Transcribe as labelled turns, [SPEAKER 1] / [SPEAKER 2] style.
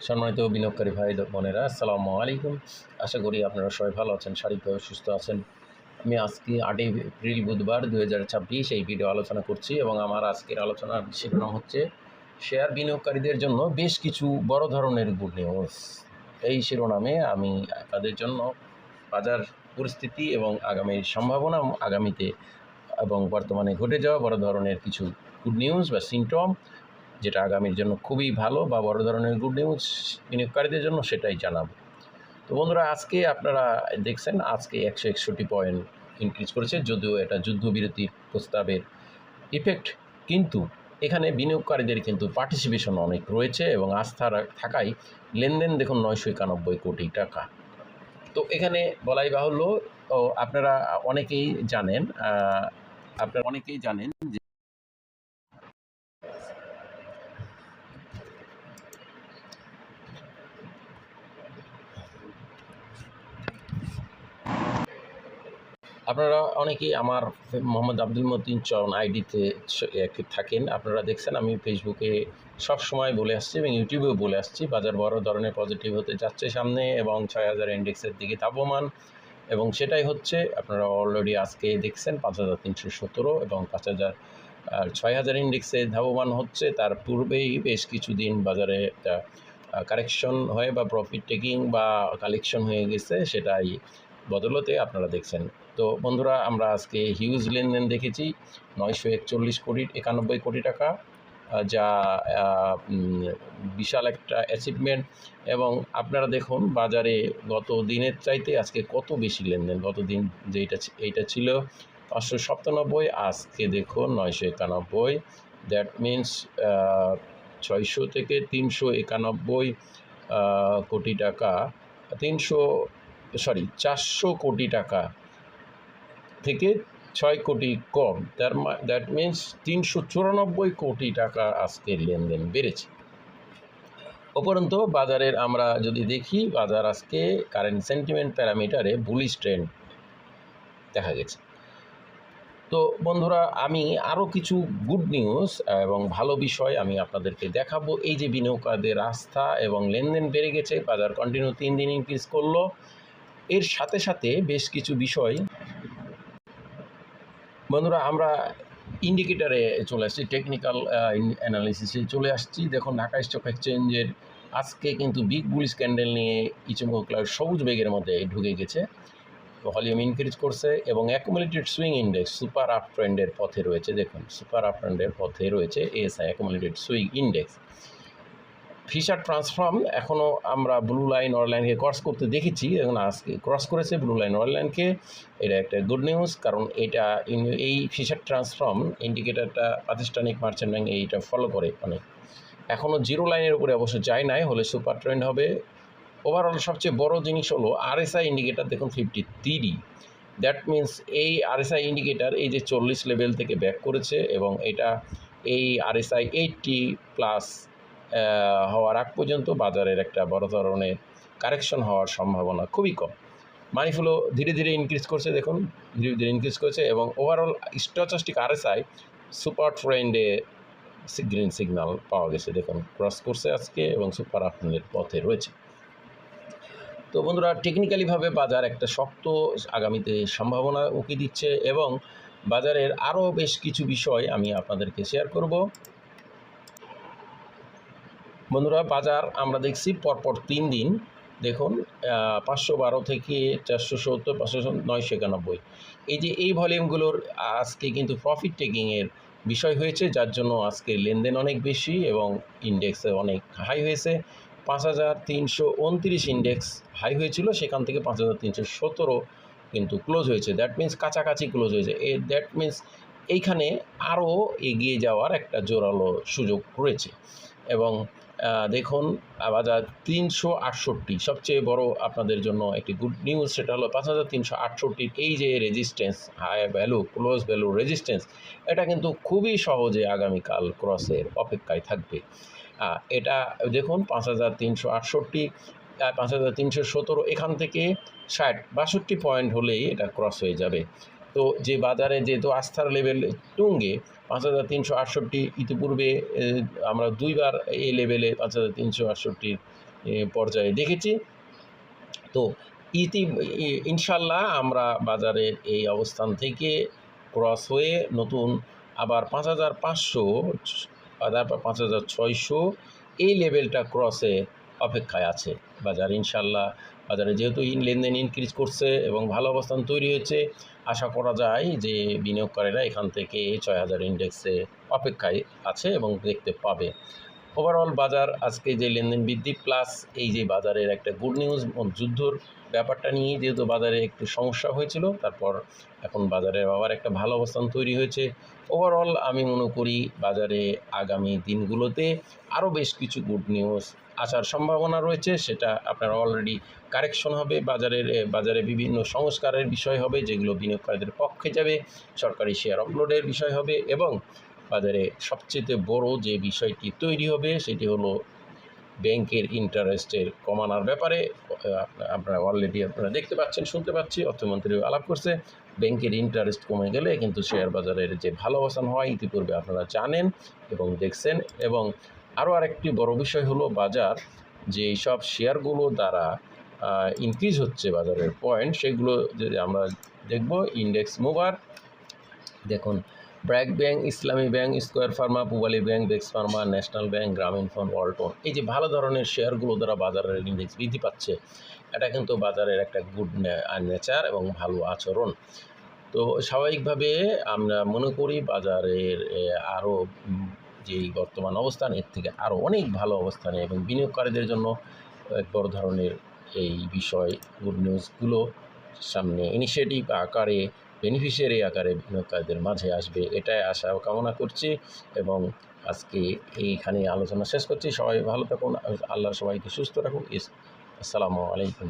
[SPEAKER 1] সম্মানিত বিনিয়োগকারী ভাই বোনেরা, আসসালামু আলাইকুম। আশা করি আপনারা সবাই ভালো আছেন, শারীরিকভাবে সুস্থ আছেন। আমি আজকে 8ই এপ্রিল বুধবার 2026 এই ভিডিও আলোচনা করছি এবং আমার আজকের আলোচনার শিরোনাম হচ্ছে শেয়ার বিনিয়োগকারীদের জন্য বেশ কিছু বড় ধরনের গুড নিউজ। এই শিরোনামে আমি আপনাদের জন্য বাজার পরিস্থিতি এবং আগামীর সম্ভাবনা, আগামীতে এবং বর্তমানে ঘটে যাওয়া বড় ধরনের কিছু গুড নিউজ বা সিমটম, যেটা আগামীর জন্য খুবই ভালো বা বড় ধরনের গুড নিউজ বিনিয়োগকারীদের জন্য, সেটাই জানাবো। তো বন্ধুরা, আজকে আপনারা দেখছেন আজকে 161 পয়েন্ট ইনক্রিজ করেছে, যদিও এটা যুদ্ধবিরতি প্রস্তাবের ইফেক্ট, কিন্তু এখানে বিনিয়োগকারীদের কিন্তু পার্টিসিপেশন অনেক রয়েছে এবং আস্থা থাকায় লেনদেন দেখুন 991 কোটি টাকা। তো এখানে বলাই বাহুল্য, আপনারা অনেকেই জানেন যে আপনারা অনেকেই আমার মোহাম্মদ আব্দুল মতিন চরণ আইডিতে অ্যাক্টিভ থাকেন। আপনারা দেখছেন আমি ফেসবুকে সব সময় বলে আসছি এবং ইউটিউবেও বলে আসছি, বাজার বড় ধরনের পজিটিভ হতে যাচ্ছে সামনে এবং 6000 ইন্ডেক্সের দিকে ধাবমান, এবং সেটাই হচ্ছে। আপনারা অলরেডি আজকে দেখছেন 5317 এবং 6000 ইন্ডেক্সে ধাবমান হচ্ছে। তার পূর্বেই বেশ কিছুদিন বাজারে একটা কারেকশন হয়ে বা প্রফিট টেকিং বা কালেকশন হয়ে গেছে, সেটাই বদলতে আপনারা দেখছেন। তো বন্ধুরা, আমরা আজকে হিউজ লেনদেন দেখেছি, 941 কোটি টাকা, যা বিশাল একটা অ্যাচিভমেন্ট। এবং আপনারা দেখুন বাজারে গত দিনের চাইতে আজকে কত বেশি লেনদেন। গত দিন এইটা ছিল 597, আজকে দেখুন 991। দ্যাট মিনস 600 থেকে 391 কোটি টাকা, 400 কোটি টাকা থেকে 6 কোটি কম। দ্যাট মিনস 394 কোটি টাকা আজকের লেনদেন বেড়েছে। উপরন্তু বাজারের আমরা যদি দেখি, বাজার আজকে কারেন্ট সেন্টিমেন্ট প্যারামিটারে বুলিশ ট্রেন্ড দেখা গেছে। তো বন্ধুরা, আমি আরও কিছু গুড নিউজ এবং ভালো বিষয় আমি আপনাদেরকে দেখাবো। এই যে বিনিয়োগকারীদের আস্থা এবং লেনদেন বেড়ে গেছে, বাজার কন্টিনিউ 3 দিন ইনক্রিজ করলো, এর সাথে সাথে বেশ কিছু বিষয়। বন্ধুরা, আমরা ইন্ডিকেটারে চলে আসছি, টেকনিক্যাল অ্যানালিসিসে চলে আসছি। দেখুন ঢাকা স্টক এক্সচেঞ্জের আজকে কিন্তু বিগ বুলিশ ক্যান্ডেল নিয়ে ইচিমোকো ক্লাউড সবুজ বেগের মধ্যে ঢুকে গেছে, ভলিউম ইনক্রিজ করছে এবং accumulated swing index super up ট্রেন্ডের পথে রয়েছে। দেখুন সুপার আপ ট্রেন্ডের পথে রয়েছে ASI accumulated swing index. Fisher transform এখনও আমরা ব্লু লাইন অর লাইনকে ক্রস করতে দেখেছি, এখন আজকে ক্রস করেছে ব্লু লাইন অর লাইনকে। এটা একটা গুড নিউজ, কারণ এই ফিশার ট্রান্সফর্ম ইন্ডিকেটারটা প্রাতিষ্ঠানিক মার্চেন্ট ব্যাংক এইটা ফলো করে অনেক। এখনও জিরো লাইনের উপরে অবশ্য যায় নাই, হলে সুপার ট্রেন্ড হবে। ওভারঅল সবচেয়ে বড় জিনিস হলো আরএসআই ইন্ডিকেটার দেখুন 53। দ্যাট মিনস এই আরএসআই ইন্ডিকেটার এই যে 40 লেভেল থেকে ব্যাক করেছে এবং এটা এই আরএসআই 80+ হওয়ার আগ পর্যন্ত বাজারের একটা বড় ধরনের কারেকশন হওয়ার সম্ভাবনা খুবই কম। মানি ফ্লো ধীরে ধীরে ইনক্রিজ করছে, দেখুন ধীরে ধীরে ইনক্রিজ করছে এবং ওভারঅল স্ট্যাটিস্টিক আরএসআই সুপার ট্রেন্ডে গ্রিন সিগন্যাল পাওয়া গেছে, দেখুন ক্রস করছে আজকে এবং সুপার আপট্রেন্ডের পথে রয়েছে। তো বন্ধুরা, টেকনিক্যালিভাবে বাজার একটা শক্ত আগামীতে সম্ভাবনা উঁকি দিচ্ছে এবং বাজারের আরও বেশ কিছু বিষয় আমি আপনাদেরকে শেয়ার করব। বন্ধুরা, বাজার আমরা দেখছি পরপর 3 দিন, দেখুন 512 থেকে 470, 991, এই যে এই ভলিউমগুলোর আজকে কিন্তু প্রফিট টেকিংয়ের বিষয় হয়েছে, যার জন্য আজকে লেনদেন অনেক বেশি এবং ইন্ডেক্সে অনেক হাই হয়েছে। 5329 ইন্ডেক্স হাই হয়েছিল, সেখান থেকে 5317 কিন্তু ক্লোজ হয়েছে। দ্যাট মিন্স কাছাকাছি ক্লোজ হয়েছে। দ্যাট মিন্স এইখানে আরও এগিয়ে যাওয়ার একটা জোরালো সুযোগ রয়েছে। এবং দেখুন বাজার 368, সবচেয়ে বড় আপনাদের জন্য একটি গুড নিউজ, সেটা হলো 5368 এই যে resistance, high value close value resistance, এটা কিন্তু খুবই সহজে আগামীকাল ক্রসের অপেক্ষায় থাকবে। এটা দেখুন 5368, 5317, এখান থেকে 60-62 পয়েন্ট হলেই এটা ক্রস হয়ে যাবে। তো যে বাজারে যেহেতু আস্থার লেভেল টুঙ্গে, 5368 ইতিপূর্বে আমরা 2বার এই লেভেলে 5368 পর্যায়ে দেখেছি। তো ইনশাল্লাহ আমরা বাজারের এই অবস্থান থেকে ক্রস হয়ে নতুন আবার ৫,৫০০ তারপর ৫,৬০০ এই লেভেলটা ক্রসে অপেক্ষায় আছে বাজার। ইনশাল্লাহ বাজারে যেহেতু লেনদেন ইনক্রিজ করছে এবং ভালো অবস্থান তৈরি হয়েছে, আশা করা যায় যে বিনিয়োগকারীরা এখান থেকে ৬,০০০ ইন্ডেক্সে অপেক্ষায় আছে এবং দেখতে পাবে। ওভারঅল বাজার আজকে যে লেনদেন বৃদ্ধি প্লাস এই যে বাজারের একটা গুড নিউজ, যুদ্ধর ব্যাপারটা নিয়ে যেহেতু বাজারে একটু সমস্যা হয়েছিল, তারপর এখন বাজারের আবার একটা ভালো অবস্থান তৈরি হয়েছে। ওভারঅল আমি মনে করি বাজারে আগামী দিনগুলোতে আরও বেশ কিছু গুড নিউজ আসার সম্ভাবনা রয়েছে। সেটা আপনারা অলরেডি কারেকশন হবে, বাজারে বিভিন্ন সংস্কারের বিষয় হবে যেগুলো বিনিয়োগকারীদের পক্ষে যাবে, সরকারি শেয়ার অপলোডের বিষয় হবে এবং বাজারে সবচেয়ে বড় যে বিষয়টি তৈরি হবে সেটি হলো ব্যাংকের ইন্টারেস্টের কমানোর ব্যাপারে। আপনারা অলরেডি দেখতে পাচ্ছেন, শুনতে পাচ্ছি অর্থমন্ত্রী আলাপ করছে। ব্যাংকের ইন্টারেস্ট কমে গেলে কিন্তু শেয়ার বাজারের যে ভালো অবস্থান হয় ইতিপূর্বে আপনারা জানেন এবং দেখছেন। এবং আরও আরেকটি বড় বিষয় হলো বাজার যে এইসব শেয়ারগুলো দ্বারা ইনক্রিজ হচ্ছে বাজারের পয়েন্ট, সেগুলো যদি আমরা দেখব ইন্ডেক্স মুভার দেখুন, BRAC bank, Islami bank, Square pharma, Pubali bank, বেক্স pharma, national bank, Grameen phone, Walton, এই যে ভালো ধরনের শেয়ারগুলো দ্বারা বাজারের ইন্ডেক্স বৃদ্ধি পাচ্ছে, এটা কিন্তু বাজারের একটা গুড নেচার এবং ভালো আচরণ। তো স্বাভাবিকভাবে আমরা মনে করি বাজারের আরও যেই বর্তমান অবস্থান এর থেকে আরও অনেক ভালো অবস্থানে এবং বিনিয়োগকারীদের জন্য এক বড় ধরনের এই বিষয় গুড নিউজগুলো সামনে ইনিশিয়েটিভ আকারে, বেনিফিশিয়ারি আকারে বিনিয়োগকারীদের মাঝে আসবে, এটাই আশা ও কামনা করছি। এবং আজকে এইখানে আলোচনা শেষ করছি। সবাই ভালো থাকুন, আল্লাহ সবাইকে সুস্থ রাখুন। আসসালামু আলাইকুম।